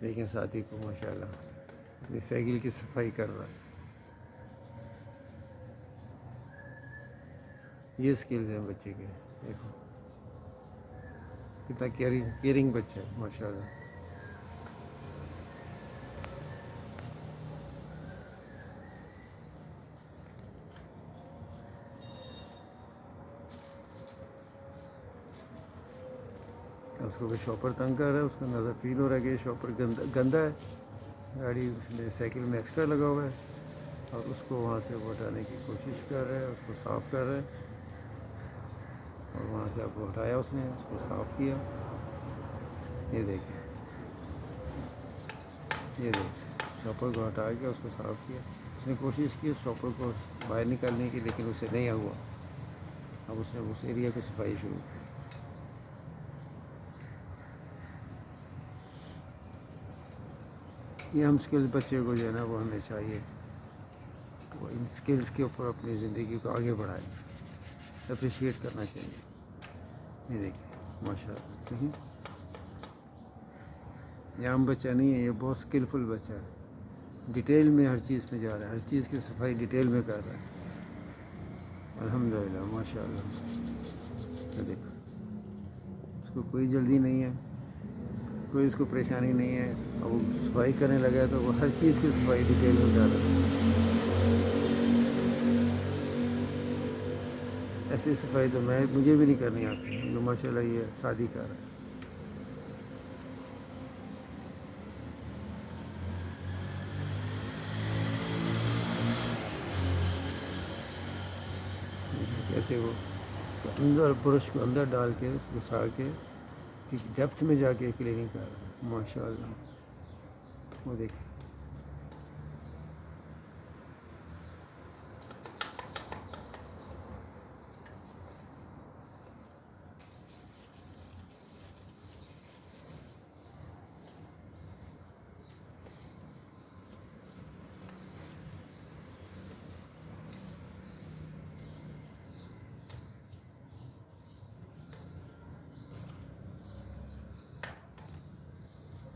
دیکھیں ساتھی کو ماشاءاللہ اپنی سائیکل کی صفائی کر رہا ہے. یہ اسکلز ہیں بچے کے. دیکھو کتنا کیئرنگ بچہ ہے ماشاءاللہ. اس کو شاپر تنگ کر رہا ہے. اس کو نظر فیل ہو رہا ہے کہ یہ شاپر گندا ہے. گاڑی اس میں سائیکل میں ایکسٹرا لگا ہوا ہے اور اس کو وہاں سے وہ ہٹانے کی کوشش کر رہا ہے. اس کو صاف کر رہا ہے اور وہاں سے اب وہ ہٹایا اس نے. اس کو صاف کیا. یہ دیکھیں شاپر کو ہٹا کے اس کو صاف کیا. اس نے کوشش کی اس شاپر کو باہر نکالنے کی لیکن اسے نہیں ہوا. اب اس نے اس ایریا کی صفائی شروع کی. یہ ہم اسکلز بچے کو جو ہے نا وہ ہمیں چاہیے وہ ان اسکلز کے اوپر اپنی زندگی کو آگے بڑھائیں. اپریشیٹ کرنا چاہیے. یہ دیکھیں ماشاء اللہ. یہ عام بچہ نہیں ہے. یہ بہت اسکلفل بچہ ہے. ڈیٹیل میں ہر چیز میں جا رہا ہے. ہر چیز کی صفائی ڈیٹیل میں کر رہا ہے. الحمدللہ ماشاء اللہ. یہ دیکھو اس کو کوئی جلدی نہیں ہے. کوئی اس کو پریشانی نہیں ہے. اب وہ صفائی کرنے لگا تو وہ ہر چیز کی صفائی ڈیٹیل میں کر رہا ہے. ایسی صفائی تو مجھے بھی نہیں کرنی آتی. جو ماشاء اللہ یہ شادی کر رہا ہے. کیسے وہ اس کو اندر برش کو اندر ڈال کے اس کو ساڑ کے ڈیپتھ میں جا کے کلیننگ کر رہا ہے ماشاء اللہ. وہ دیکھیں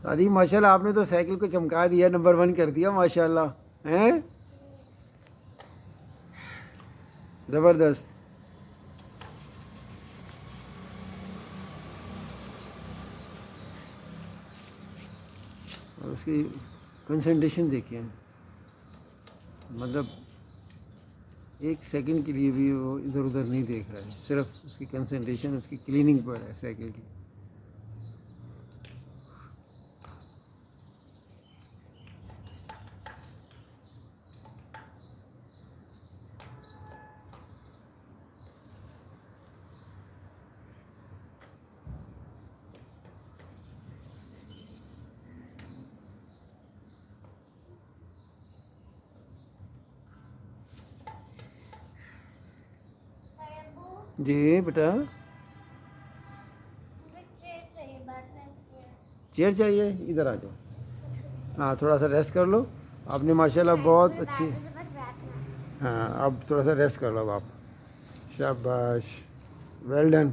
سادی ماشاء اللہ. آپ نے تو سائیکل کو چمکا دیا. نمبر 1 کر دیا ماشاء اللہ. ہیں زبردست. اور اس کی کنسنٹریشن دیکھیں. مطلب ایک سیکنڈ کے لیے بھی وہ ادھر ادھر نہیں دیکھ رہا ہے. صرف اس کی کنسنٹریشن اس کی کلیننگ پر ہے سائیکل کی. جی بیٹا چیئر چاہیے. ادھر آ جاؤ. ہاں تھوڑا سا ریسٹ کر لو. آپ نے ماشاء اللہ بہت اچھی. ہاں اب تھوڑا سا ریسٹ کر لو آپ. شاباش. Well done.